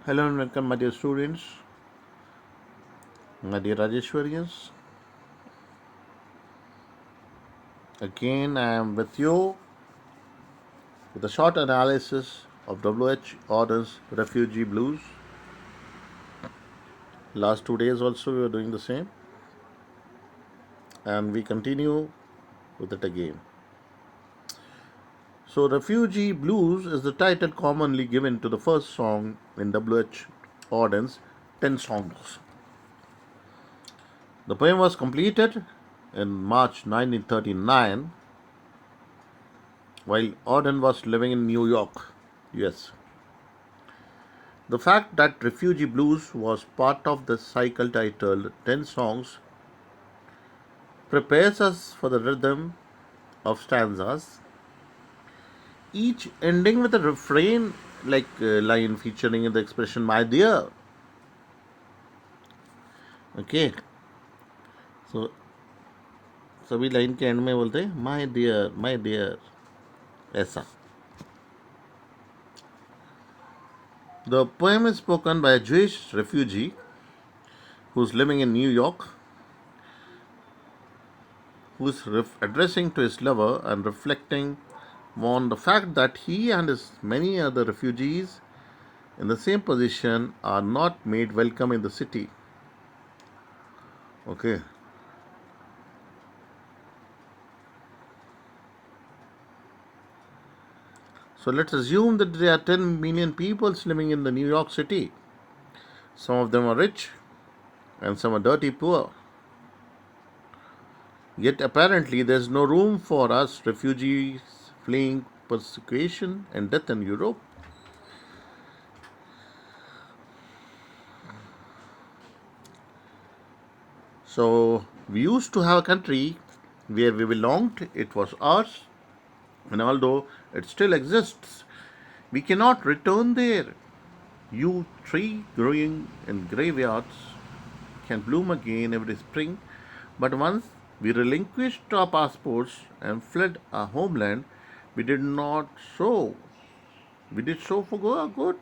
Hello and welcome, my dear students, my dear Rajeshwarians. Again, I am with you with a short analysis of WH Orders Refugee Blues. Last 2 days also we were doing the same, and we continue with it again. So, Refugee Blues is the title commonly given to the first song in WH Auden's 10 songs. The poem was completed in March 1939 while Auden was living in New York, US. The fact that Refugee Blues was part of the cycle titled 10 Songs prepares us for the rhythm of stanzas, each ending with a refrain like line featuring the expression my dear. Okay, so सभी line के and में बोलते हैं my dear ऐसा. The poem is spoken by a Jewish refugee who's living in New York, who's addressing to his lover and reflecting on the fact that he and his many other refugees in the same position are not made welcome in the city. Okay. So let's assume that there are 10 million people living in the New York City. Some of them are rich and some are dirty poor. Yet apparently there's no room for us refugees fleeing persecution and death in Europe. So we used to have a country where we belonged, it was ours, and although it still exists, we cannot return there. You tree growing in graveyards can bloom again every spring, but once we relinquished our passports and fled our homeland, we did not so. We did so for good.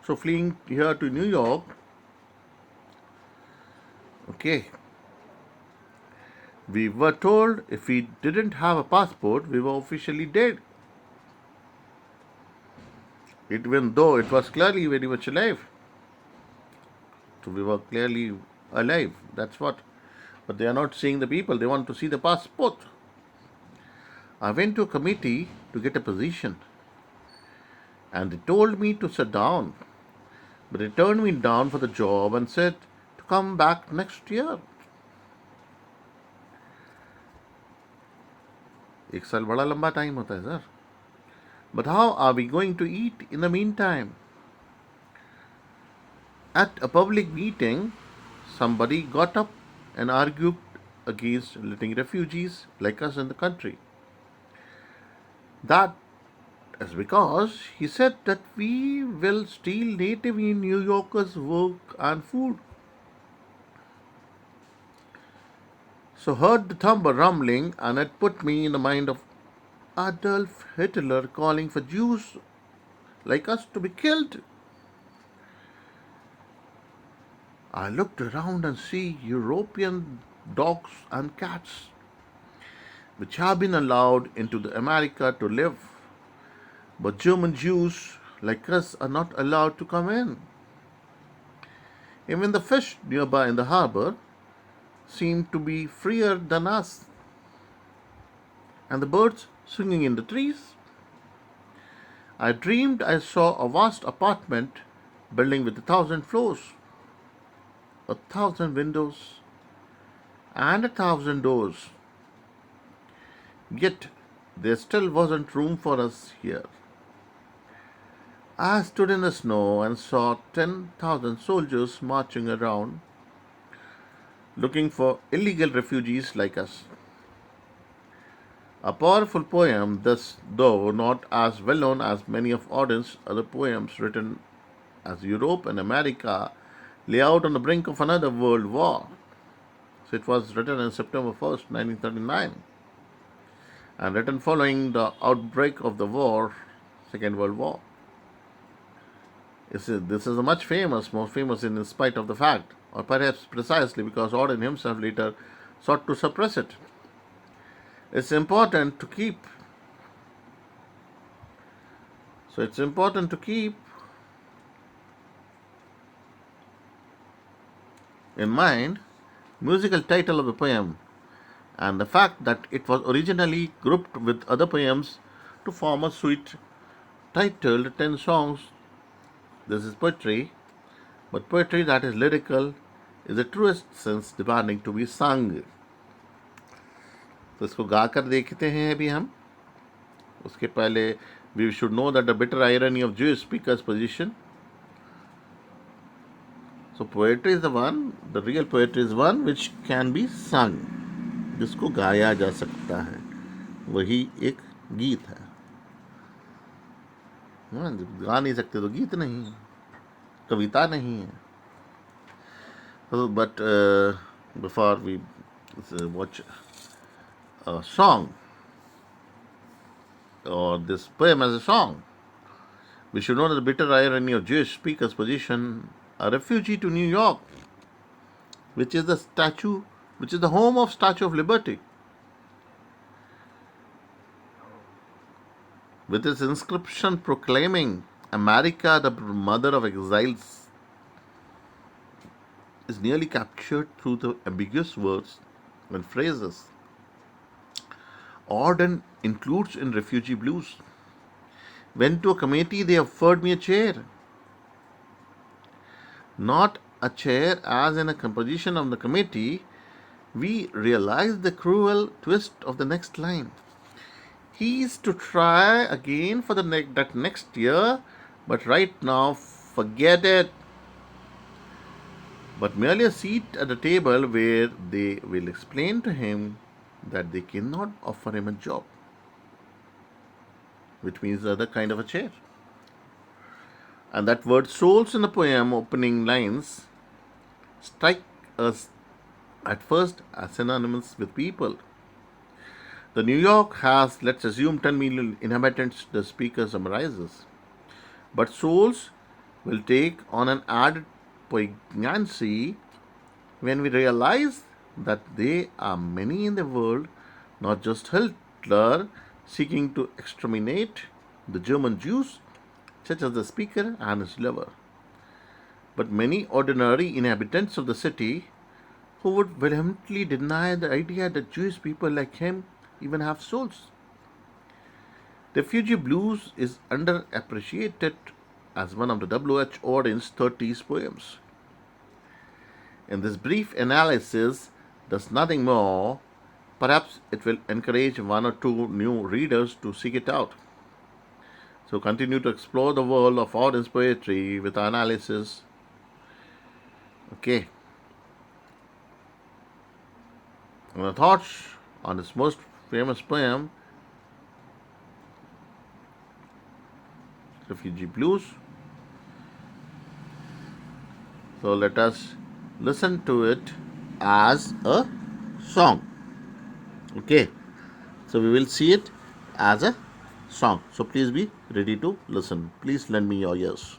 So fleeing here to New York, okay, we were told if we didn't have a passport, we were officially dead. Even though it was clearly very much alive. So we were clearly alive. That's what. But they are not seeing the people, they want to see the passport. I went to a committee to get a position and they told me to sit down. But they turned me down for the job and said to come back next year. एक साल बड़ा लंबा time होता है sir. But how are we going to eat in the meantime? At a public meeting, somebody got up and argued against letting refugees like us in the country. That is because he said that we will steal native New Yorkers' work and food. So heard the thunder rumbling, and it put me in the mind of Adolf Hitler calling for Jews like us to be killed. I looked around and see European dogs and cats, which have been allowed into the America to live, but German Jews like us are not allowed to come in. Even the fish nearby in the harbor seem to be freer than us, and the birds singing in the trees. I dreamed I saw a vast apartment building with 1,000 floors, 1,000 windows, and 1,000 doors. Yet there still wasn't room for us here. I stood in the snow and saw 10,000 soldiers marching around looking for illegal refugees like us. A powerful poem, this, though not as well known as many of Auden's other poems written as Europe and America lay out on the brink of another world war. So it was written on September 1st, 1939, and written following the outbreak of the war, Second World War. This is a much famous, more famous in spite of the fact, or perhaps precisely because Auden himself later sought to suppress it. It's important to keep. So it's important to keep in mind musical title of the poem and the fact that it was originally grouped with other poems to form a suite titled 10 songs. This is poetry, but poetry that is lyrical is the truest sense demanding to be sung. तो इसको गाकर देखते हैं अभी हम. उसके पहले we should know that the bitter irony of Jewish speakers' position. So poetry is the real poetry is one which can be sung, जिसको गाया जा सकता है. वही एक गीत है. जब गा नहीं सकते तो गीत नहीं है, कविता नहीं है. But before we watch a song or this poem as a song, we should know that the bitter irony of Jewish speakers' position, a refugee to New York, which is the home of Statue of Liberty, with its inscription proclaiming America the mother of exiles, is nearly captured through the ambiguous words and phrases Auden includes in Refugee Blues. Went to a committee, they offered me a chair. Not a chair as in a composition of the committee. We realized the cruel twist of the next line. He's to try again for that next year, but right now, forget it. But merely a seat at the table where they will explain to him that they cannot offer him a job, which means the other kind of a chair. And that word souls in the poem opening lines strike us at first as synonymous with people. The New York has, let's assume, 10 million inhabitants, the speaker summarizes. But souls will take on an added poignancy when we realize that there are many in the world, not just Hitler seeking to exterminate the German Jews, such as the speaker and his lover, but many ordinary inhabitants of the city who would vehemently deny the idea that Jewish people like him even have souls. Refugee Blues is underappreciated as one of the W.H. Auden's 30s poems. In this brief analysis, does nothing more. Perhaps it will encourage one or two new readers to seek it out. So continue to explore the world of Auden's poetry with analysis. Okay. And the thoughts on his most famous poem, Refugee Blues. So let us listen to it as a song. Okay. So we will see it as a song. So please be ready to listen. Please lend me your ears.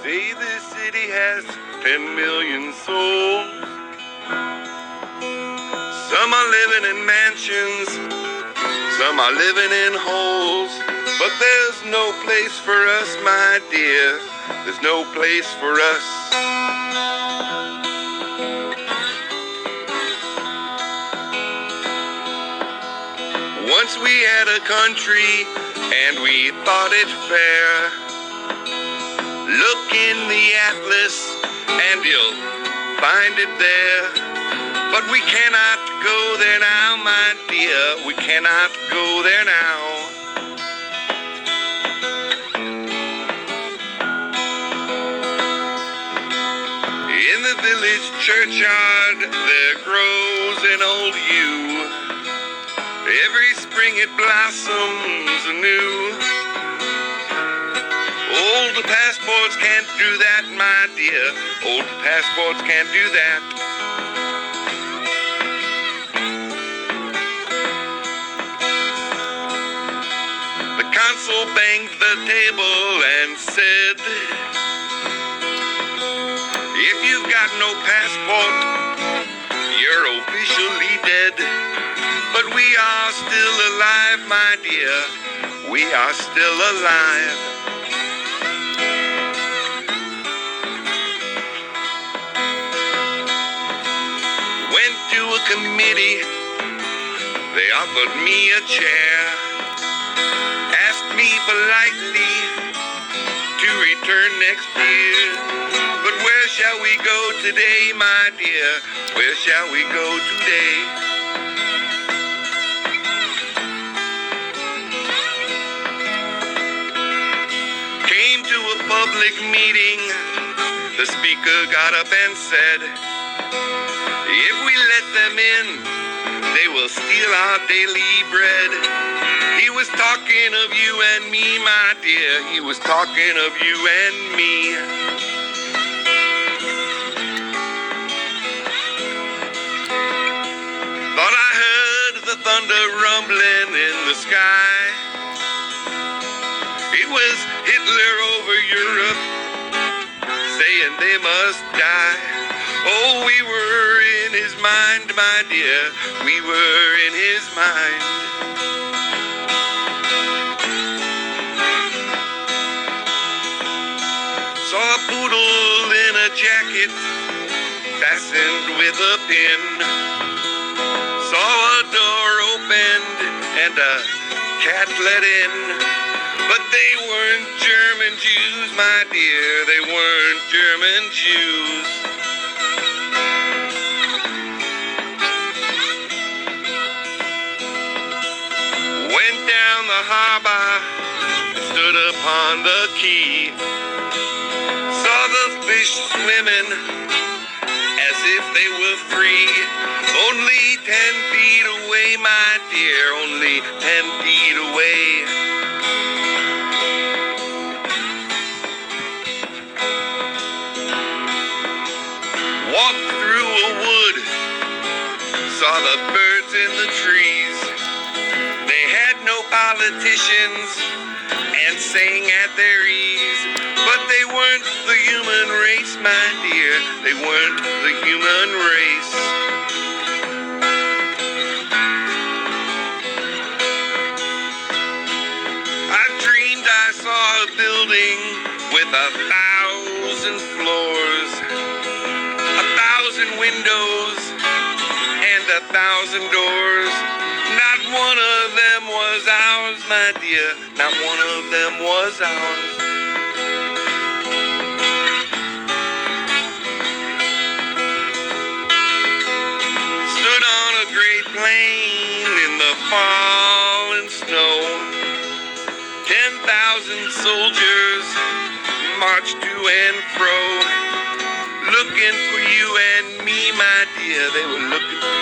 Say this city has 10 million souls. Some are living in mansions, some are living in holes. But there's no place for us, my dear. There's no place for us. Once we had a country and we thought it fair. Look in the atlas and you'll find it there. But we cannot go there now, my dear. We cannot go there now. In the village churchyard there grows an old yew. Every spring it blossoms anew. Old passports can't do that, my dear. Old passports can't do that. consul banged the table and said, if you've got no passport, you're officially dead. But we are still alive, my dear. We are still alive. Went to a committee, they offered me a chair, asked me politely to return next year. But where shall we go today, my dear? Where shall we go today? Came to a public meeting, the speaker got up and said, if we let them in, they will steal our daily bread. He was talking of you and me, my dear. He was talking of you and me. Thought I heard the thunder rumbling in the sky. It was Hitler over Europe, saying they must die. Oh, we were in his mind, my dear. We were in his mind. Saw a poodle in a jacket, fastened with a pin. Saw a door opened and a cat let in. But they weren't German Jews, my dear. They weren't German Jews. Went down the harbor, stood upon the quay. Saw the fish swimming as if they were free. Only 10 feet away, my dear, only 10 feet away. Walked through a wood, saw the birds in the trees. They had no politicians and sang at their ease. But they weren't the human race, my dear. They weren't the human race. I dreamed I saw a building with 1,000 floors, 1,000 windows, and 1,000 doors. Not one of them was ours, my dear. Not one of them was ours. Stood on a great plain in the falling snow. 10,000 soldiers marched to and fro, looking for you and me, my dear. They were looking